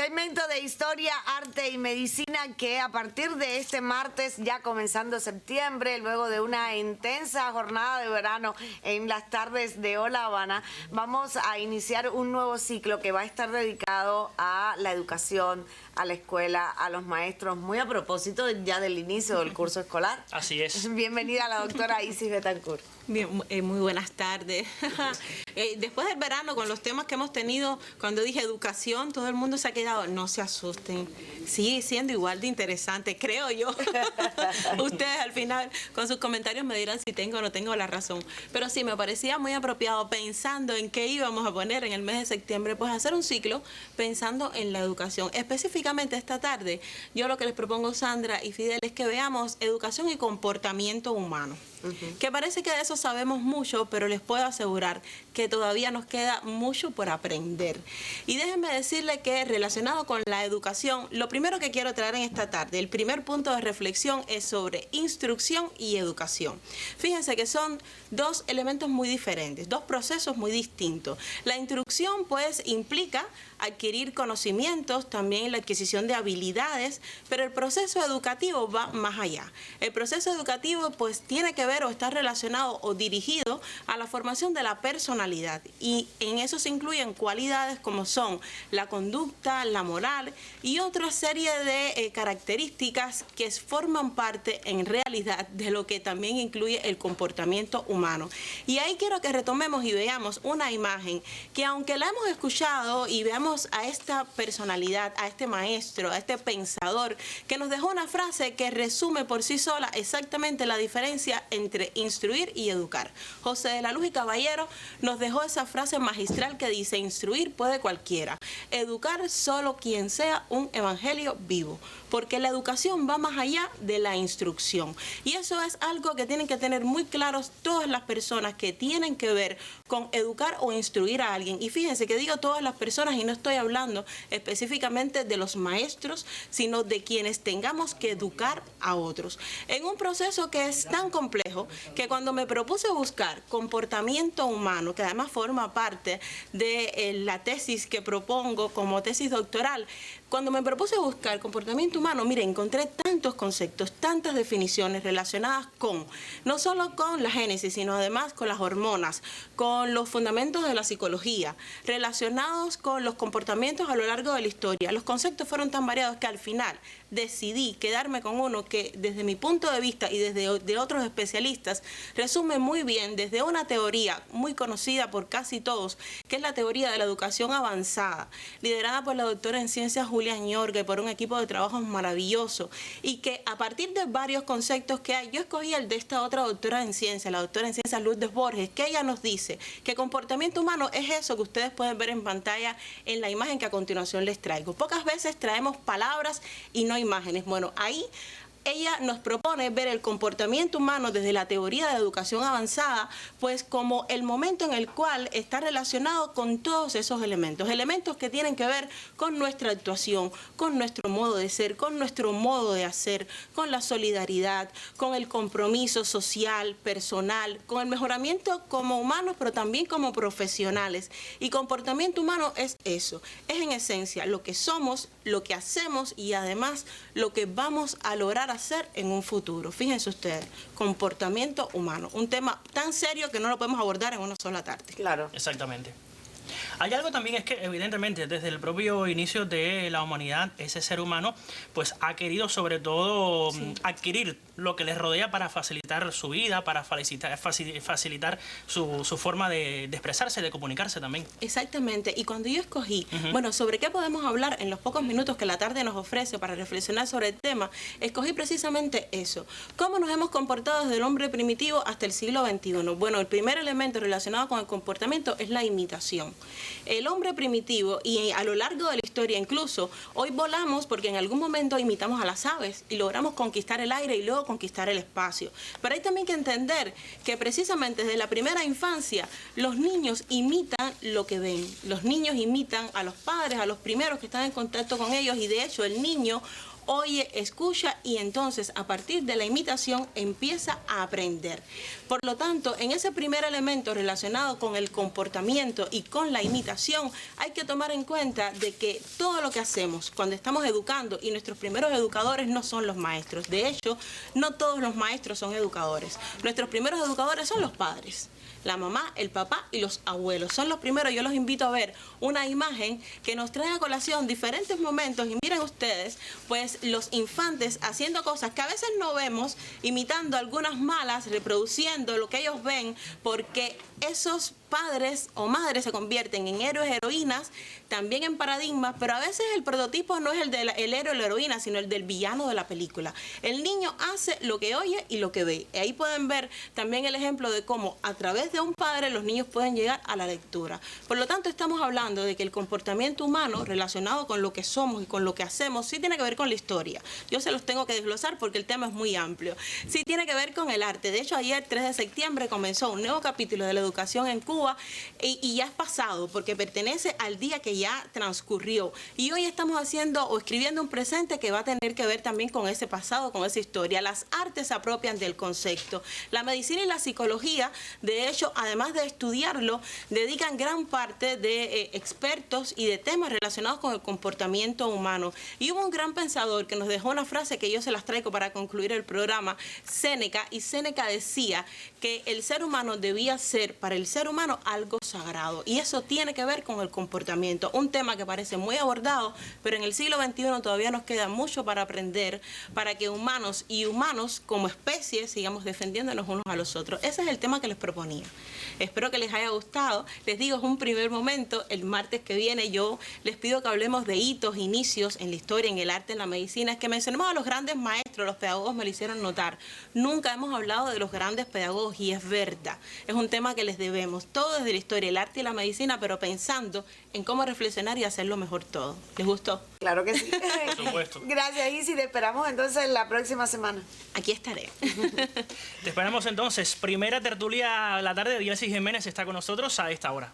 Segmento de historia, arte y medicina que a partir de este martes, ya comenzando septiembre, luego de una intensa jornada de verano en las tardes de Hola Habana, vamos a iniciar un nuevo ciclo que va a estar dedicado a la educación, a la escuela, a los maestros, muy a propósito ya del inicio del curso escolar. Así es. Bienvenida a la doctora Isis Betancourt. Bien, muy buenas tardes. Después del verano, con los temas que hemos tenido, cuando dije educación, todo el mundo se ha quedado, no se asusten, sigue siendo igual de interesante, creo yo. Ustedes al final, con sus comentarios, me dirán si tengo o no tengo la razón. Pero sí, me parecía muy apropiado, pensando en qué íbamos a poner en el mes de septiembre, pues hacer un ciclo pensando en la educación. Específicamente esta tarde, yo lo que les propongo, Sandra y Fidel, es que veamos educación y comportamiento humano. Que parece que de eso sabemos mucho, pero les puedo asegurar que todavía nos queda mucho por aprender. Y déjenme decirle que relacionado con la educación, lo primero que quiero traer en esta tarde, el primer punto de reflexión es sobre instrucción y educación. Fíjense que son dos elementos muy diferentes, dos procesos muy distintos. La instrucción pues implica adquirir conocimientos, también la adquisición de habilidades, pero el proceso educativo va más allá. El proceso educativo pues tiene que ver o está relacionado o dirigido a la formación de la personalidad, y en eso se incluyen cualidades como son la conducta, la moral y otra serie de características que forman parte en realidad de lo que también incluye el comportamiento humano. Y ahí quiero que retomemos y veamos una imagen que, aunque la hemos escuchado y veamos a esta personalidad, a este maestro, a este pensador, que nos dejó una frase que resume por sí sola exactamente la diferencia entre instruir y educar. José de la Luz y Caballero nos dejó esa frase magistral que dice: instruir puede cualquiera, educar solo quien sea un evangelio vivo, porque la educación va más allá de la instrucción. Y eso es algo que tienen que tener muy claros todas las personas que tienen que ver con educar o instruir a alguien. Y fíjense que digo todas las personas y no estoy hablando específicamente de los maestros, sino de quienes tengamos que educar a otros. En un proceso que es tan complejo que cuando me propuse buscar comportamiento humano, que además forma parte de la tesis que propongo como tesis doctoral, cuando me propuse buscar comportamiento humano, mire, encontré tantos conceptos, tantas definiciones relacionadas con, no solo con la génesis, sino además con las hormonas, con los fundamentos de la psicología, relacionados con los comportamientos a lo largo de la historia. Los conceptos fueron tan variados que al final decidí quedarme con uno que, desde mi punto de vista y desde de otros especialistas, resume muy bien desde una teoría muy conocida por casi todos, que es la teoría de la educación avanzada, liderada por la doctora en ciencias Julia Ñorga, y por un equipo de trabajo maravilloso, y que a partir de varios conceptos que hay, yo escogí el de esta otra doctora en ciencias, la doctora en ciencias Lourdes Borges, que ella nos dice que comportamiento humano es eso que ustedes pueden ver en pantalla en la imagen que a continuación les traigo. Pocas veces traemos palabras y no imágenes. Bueno, ahí ella nos propone ver el comportamiento humano desde la teoría de educación avanzada, pues como el momento en el cual está relacionado con todos esos elementos que tienen que ver con nuestra actuación, con nuestro modo de ser, con nuestro modo de hacer, con la solidaridad, con el compromiso social, personal, con el mejoramiento como humanos, pero también como profesionales. Y comportamiento humano es eso, es en esencia lo que somos, lo que hacemos y además lo que vamos a lograr hacer en un futuro. Fíjense ustedes, comportamiento humano, un tema tan serio que no lo podemos abordar en una sola tarde. Claro. Exactamente. Hay algo también, es que evidentemente desde el propio inicio de la humanidad, ese ser humano pues ha querido sobre todo adquirir lo que les rodea para facilitar su vida, para facilitar su forma de expresarse, de comunicarse también. Exactamente, y cuando yo escogí, bueno, sobre qué podemos hablar en los pocos minutos que la tarde nos ofrece para reflexionar sobre el tema, escogí precisamente eso. ¿Cómo nos hemos comportado desde el hombre primitivo hasta el siglo XXI? Bueno, el primer elemento relacionado con el comportamiento es la imitación. El hombre primitivo, y a lo largo de la historia incluso, hoy volamos porque en algún momento imitamos a las aves y logramos conquistar el aire y luego conquistar el espacio. Pero hay también que entender que precisamente desde la primera infancia los niños imitan lo que ven. Los niños imitan a los padres, a los primeros que están en contacto con ellos, y de hecho el niño oye, escucha y entonces a partir de la imitación empieza a aprender. Por lo tanto, en ese primer elemento relacionado con el comportamiento y con la imitación, hay que tomar en cuenta de que todo lo que hacemos cuando estamos educando, y nuestros primeros educadores no son los maestros, de hecho, no todos los maestros son educadores. Nuestros primeros educadores son los padres. La mamá, el papá y los abuelos son los primeros. Yo los invito a ver una imagen que nos trae a colación diferentes momentos y miren ustedes, pues los infantes haciendo cosas que a veces no vemos, imitando algunas malas, reproduciendo lo que ellos ven, porque esos padres o madres se convierten en héroes, heroínas, también en paradigmas, pero a veces el prototipo no es el del héroe o la heroína, sino el del villano de la película. El niño hace lo que oye y lo que ve. Y ahí pueden ver también el ejemplo de cómo a través de un padre los niños pueden llegar a la lectura. Por lo tanto, estamos hablando de que el comportamiento humano relacionado con lo que somos y con lo que hacemos sí tiene que ver con la historia. Yo se los tengo que desglosar porque el tema es muy amplio. Sí tiene que ver con el arte. De hecho, ayer, 3 de septiembre, comenzó un nuevo capítulo de la educación en Cuba y ya es pasado porque pertenece al día que ya transcurrió. Y hoy estamos haciendo o escribiendo un presente que va a tener que ver también con ese pasado, con esa historia. Las artes se apropian del concepto. La medicina y la psicología, de hecho, además de estudiarlo, dedican gran parte de expertos y de temas relacionados con el comportamiento humano. Y hubo un gran pensador que nos dejó una frase que yo se las traigo para concluir el programa, Séneca, y Séneca decía que el ser humano debía ser para el ser humano algo sagrado, y eso tiene que ver con el comportamiento, un tema que parece muy abordado, pero en el siglo XXI todavía nos queda mucho para aprender para que humanos y humanos como especie sigamos defendiéndonos unos a los otros. Ese es el tema que les proponía. Espero que les haya gustado. Les digo, es un primer momento. El martes que viene yo les pido que hablemos de hitos, inicios en la historia, en el arte, en la medicina. Es que mencionemos a los grandes maestros, los pedagogos me lo hicieron notar. Nunca hemos hablado de los grandes pedagogos y es verdad. Es un tema que les debemos, todo desde la historia, el arte y la medicina, pero pensando en cómo reflexionar y hacerlo mejor todo. ¿Les gustó? Claro que sí. Por supuesto. Gracias, Isi. Te esperamos entonces la próxima semana. Aquí estaré. Te esperamos entonces. Primera tertulia a la tarde. Dielcy Jiménez está con nosotros a esta hora.